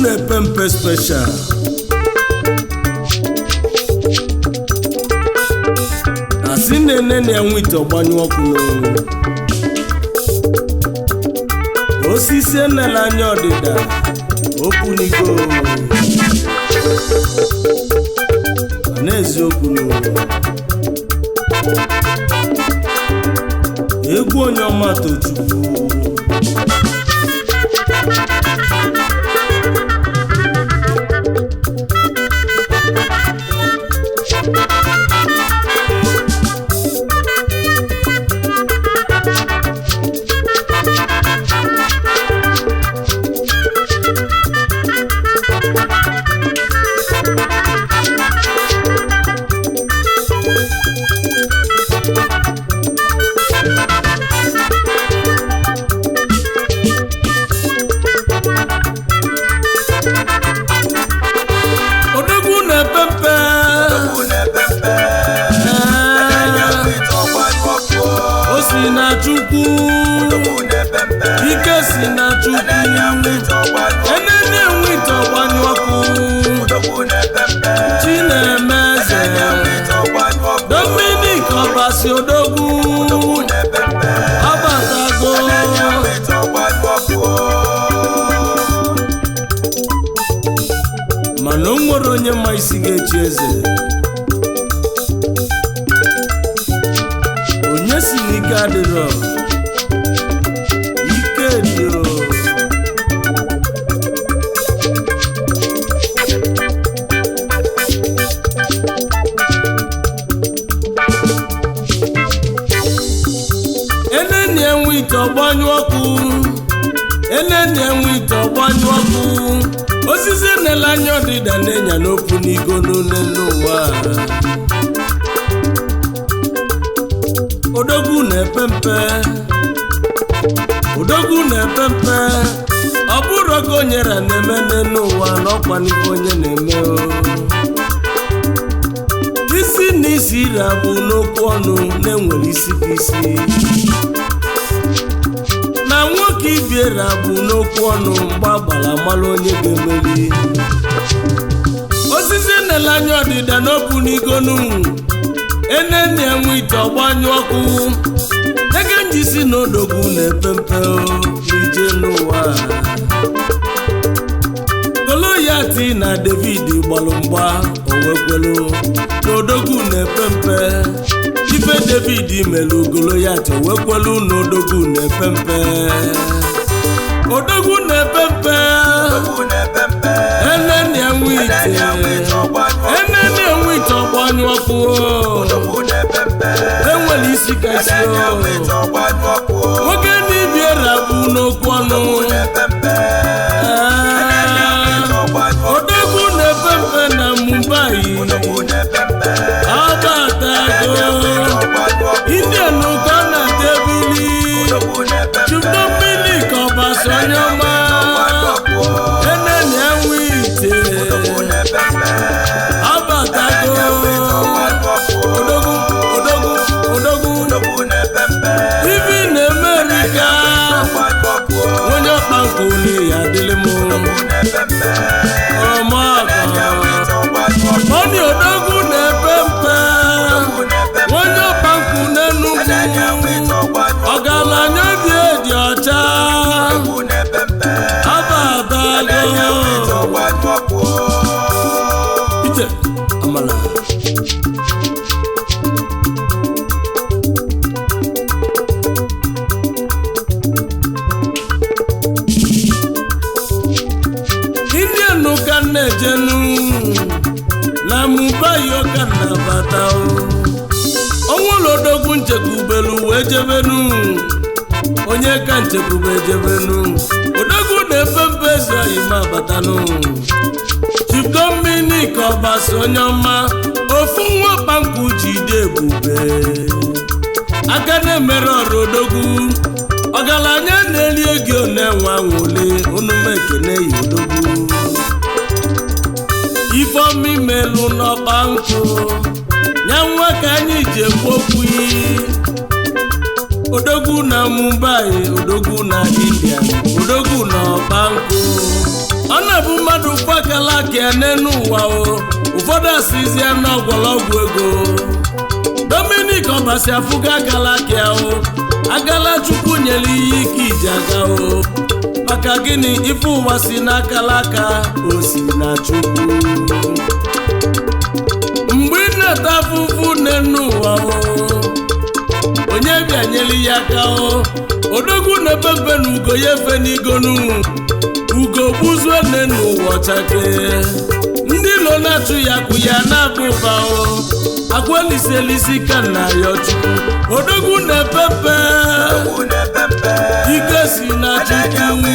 na-epempe special asị nene na-enwe ite ọgbanyụ ọkụ osisi enela anya ọdịda okwu n'igo n'eziokwu egwu onye ọma tochukwu ike si na chukwu enene nwite ọgbanyụ ọkụ Chinemeze Dominic Obasi Odogwu abatago mana o nwere onye ma isi ga-echi eze onye si n'ike adịrọ osisi nele anya ọdịda na-enya n'okwu n'igo n'ụwa odogwu na-epempe ọ bụrụ oge onyere na-eme n'ụwa n'ọkwa n'ife onye na-eme isi na isi iri abụ n'okwu ọnụ na-enwere isi ka isi na nwoke ibiere abụ n'okwu ọnụ mgbe agbara mara onye ga-emeri osisi nele anya ọdịda n'okwu n'igonu enene enwe ite ọgbanyụ ọkụ ege njisi na odogwu na-epempe n'ije n'ụwa Goloyati na David gbalụ mgba owekwelu na odogwu na-epempe ife David melu Goloyati owekwelu na odogwu na-epempe enene enwe ite ọgbanyụ ọkụ enwere isi kasi nwoke n'ibiere bụ n'okwu ọnụ odogwu na-epempe na Mumbai abatago Indian ụka na debili chukwu mmiri ka Obasi onye ọma enene enwe ite abatago ibi na Amerika onye ọkpankuli ya dịlị m onye odogwu na-epempe onye ọkpankwu n'Enugu ọgaranya obi dị ọcha abatago ite amala na-ejenu na Mumbai ọka na-abata onwere odogwu nchekwubelu wee jebenu onye ka nchekwube jebenu odogwu na-epempe eze ma abatanụ Chief Dominic Obasi onye ọma ofu nwa ọkpankwu jide ebube aka na-emere ọrụ odogwu ọgaranya na-eli ego na-enwe anwụle onume ekene yi odogwu Ifeomi melu n'ọkpankwu nya nwa ka anyị ji ekwu okwu odogwu na Mumbai odogwu na India odogwu n'ọkpankwu ọ na-bụ mmadụ kwakala aka n'enu ụwa o ụfọdụ asịzi ya n'ọgwọlọgwụ ego Dominic Obasi afụga akala aka o agala Chukwu nyere ihe ike iji aga o maka gịnị ife ụwa si n'akala aka o si na Chukwu mgbe ị na-ata afụfụ n'enu ụwa o onye bịanyere ya aka o odogwu na-epepe na ugo ya efe n'igonu ugo gbuzue n'enu ụwa ọchake ndị ilo na-achụ ya kwụ ya na-abụ ụba o agwelisi ka nna ya Chukwu odogwu na-epepe ike si na Chukwu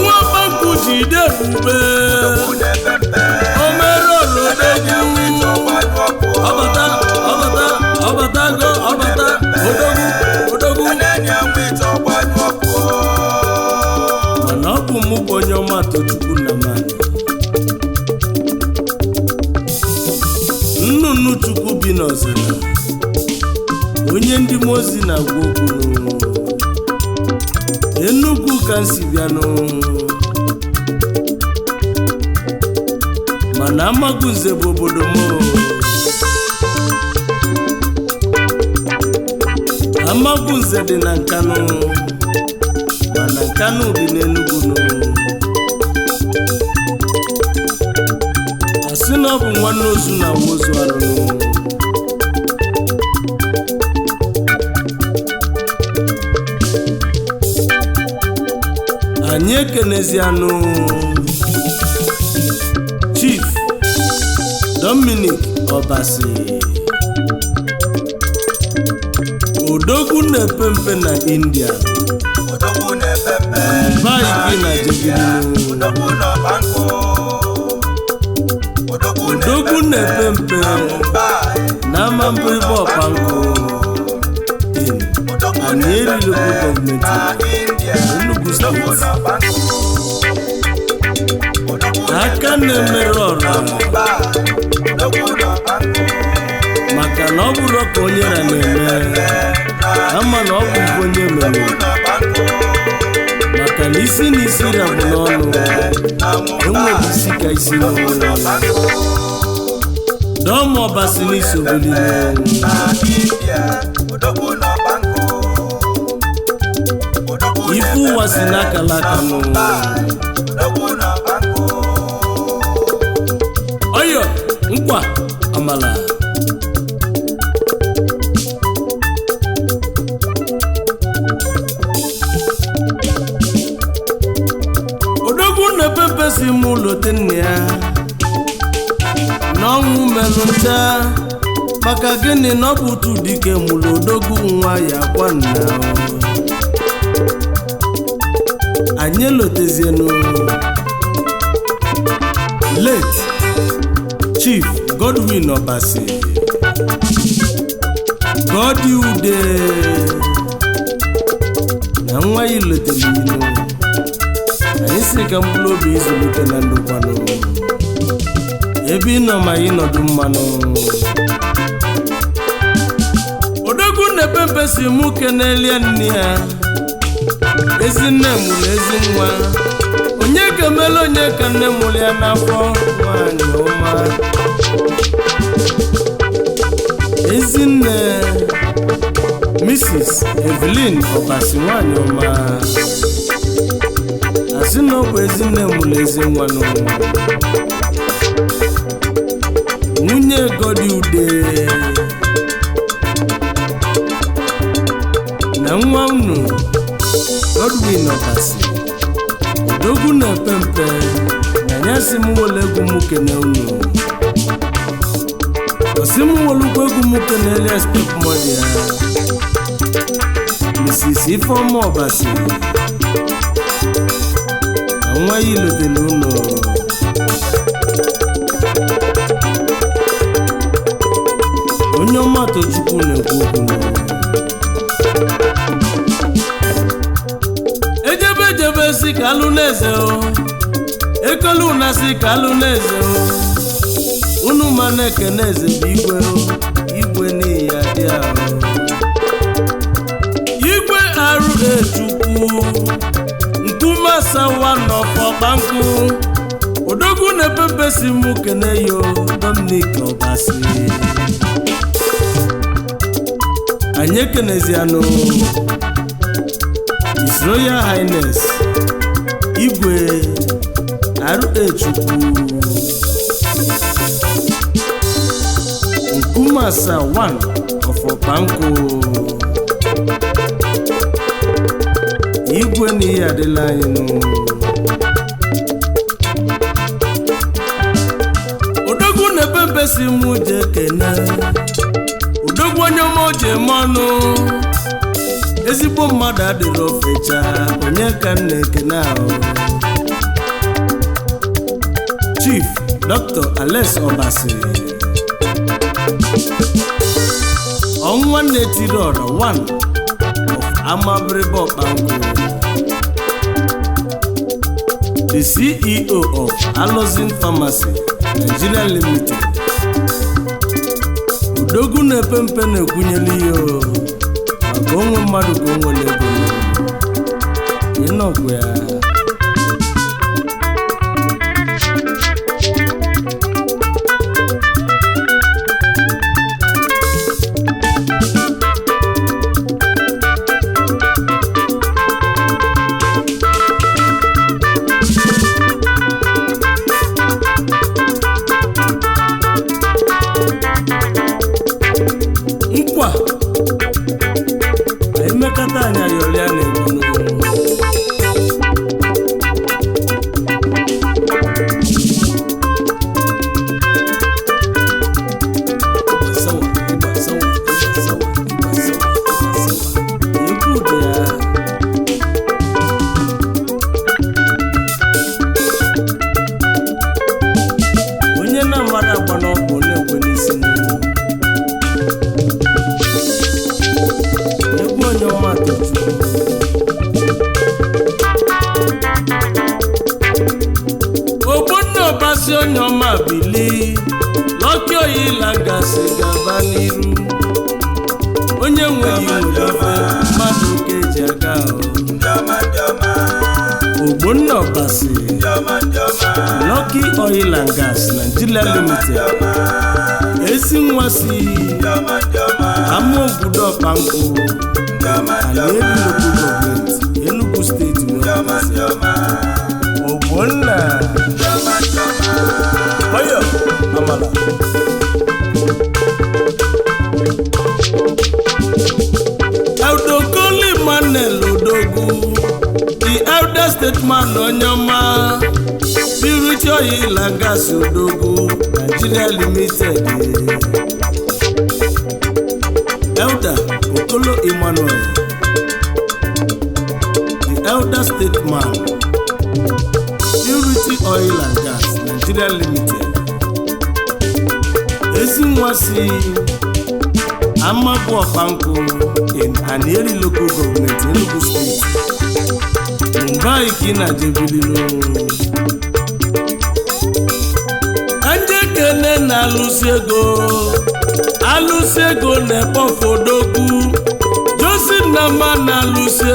nwa banku jide ebube o mere olodogwu ọbata odogwu mana ọ bụ mụ bụ onye ọma Tochukwu na mmadụ nnụnụ Chukwu bi n'ọzara onye ndị mmụọ ozi na-agwa okwu Enugu ka nsi bịanụ mana Amagunze bụ obodo m Amagunze dị na Nkanụ mana Nkanụ dị n'Enugu asị na ọ bụ nwanne ozu na wozu arụ anyị ekenezianụ Chief Dominic Obasi odogwu na-epe mpe na India baiki na jegide odogwu na-epe mpe na amambiribe ọpankụ anyị eriri gọọmenti Enugu steeti aka na-emere ọrụ maka na ọ bụrụ ka onye ra na-eme ama na ọ bụ onye mere maka na isi na isi ra bụ n'ọnụ enweghị isi ka isi n'ọnụ Dom Obasi n'isobili ife ụwa si n'akala aka ọyọ nkwa amala odogwu na-epepe si m ụlọte nne ya n'ọnwụ melụ ncha maka gịnị na ọ bụ otu dike mụlụ odogwu nwa ya kwa nna anyị elotezienu late Chief Godwin Obasi Godi Ude na nwa ya ilotere inu anyị si ka mkpụrụ obi izulite na ndụkwanụ ebe ị nọ ma ị nọdụ mmanụ odogwu na-epepe si mụ kenelie nne ya ezinne mụrụ ezi nwa onye ga-emele onye ka nne mụrụ ya n'afọ nwanyị ọma ezinne Mrs. Evelyn Obasi nwanyị ọma asị na ọ bụ ezinne mụrụ ezi nwa nwunye Godi Ude na nwa unu Godwin Obasi odogwu na-epe mpe na nyasị m wole egwu m kene unu osi m wolukwa egwu m kenele stepmother ya Mrs. Ifeoma Obasi na nwa ya ilotele unu onye ọma Tochukwu na-ekwu okwu ejebe si ka alụ n'eze o ekolu na si ka alụ n'eze o unu ma na-ekene eze bụ igwe n'ihi ya dị ahụ igwe arụ Chukwu ntụma sawa n'ọfọ banku odogwu na-epepe si mụ kene yo Dominic Obasi anyị ekenezianụ His Royal Highness Igwe R.A. Chukwu Nkumasa 1 of Banko Igwe n'ihe adịla anyị nụ odogwu na-epepe si mụ je kene odogwu onye ọma o ji eme ọnụ ezigbo mmadụ adịrị ofecha onye ka nna ekene ahụ Chief Dr. Alex Obasi ọnwa na-etiri ọra 1 of Amabiribo Banko the CEO of Alozin Pharmacy Nigeria Limited odogwu na-epe mpe na-ekwunyela ihe maka onwe mmadụ ka o nwere ego ịnọkwu ya nkwa emekata anya yolia na-egbu onye na mmadụ agba n'ọkụ na-ekwe n'isi egwu onye ọma Ogbonna Obasi onye ọma bili Lucky Oyilaga si gaba n'iru onye nweghị ofe mmadụ ka eji aga Ogbonna Obasi Lucky Oyilaga Nigeria Limited esi nwa si ama obodo Banko Anaeri Local Government Enugu State Ogbonna Oyo Amala Eldokoli Manel Odogwu the elder statesman Onyoma Lucky Oyilaga Odogwu Nigeria Limited Elder Okolo Emmanuel the elder statesman Lucky Oyilaga Nigeria Limited ezi nwa si Amabu Banko in Anaeri Local Government Enugu State Mumbai kina jebililo Anje kene na alụsị ego na-ekpofu odogwu Joseph Nama na alụsị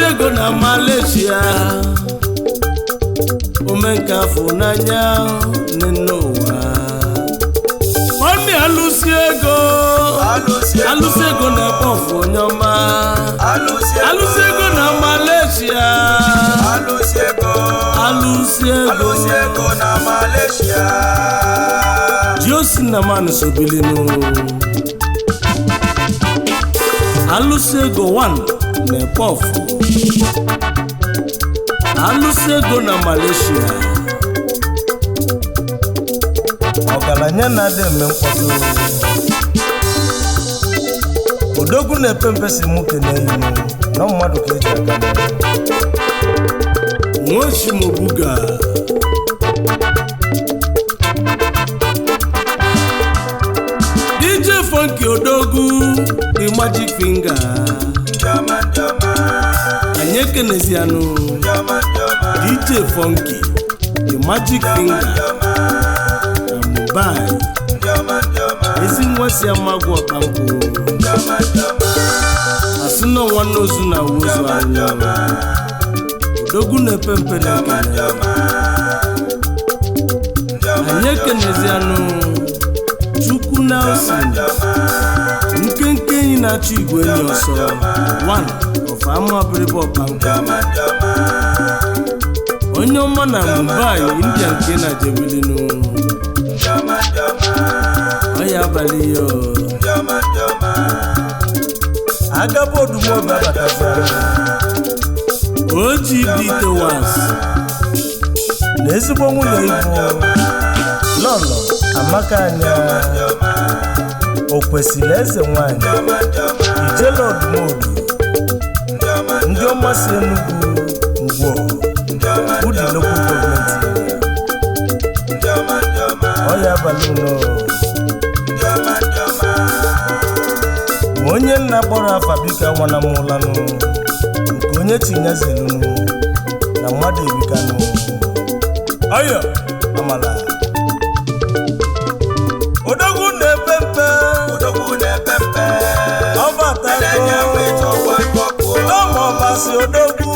ego na Malaysia omenka afọ n'anya n'ụwa Oni alụsị ego na-ekpofu onye ọma alụsị ego na Malaysia alụsị ego na Malaysia Joseph Nama sobilinu alụsị ego 1 na-ekpofu alụsị ego na Malaysia ọgaranya na-adị eme mkpọtụ odogwu na-epe mpe si mụ kene na mmadụ ka eji aka Nwoshimobuga DJ Funky Odogwu the Magic Finger anyị ekenezianụ DJ Funky the Magic Finger na Mumbai ezi nwa si amagwu Banko asị na nwanne ozu na wozu anya odogwu na-epe mpe na-ekene anyị ekenezianụ Chukwu Nelson nkenke enyi na-achọ igwe enyi ọsọ one of Amabiribo Ọkpanka onye ọma na Mumbai India nke na jebilinu ọya abalị yo agabodumobi abataziara OGB Towas na ezigbo nwunye ibu lọlọ Amaka anya o kwesịrị eze nwanyị ijele odumodu ndị ọma si Enugu Ngwo Udi local government ọya abalị ụlọ onye nna kpọrọ afa bika nwana m ụlanụ nke onye tinyezelunu na mmadụ ebikanụ ọya amala odogwu na-epe mpe ọbatago ọma ọbasi odogwu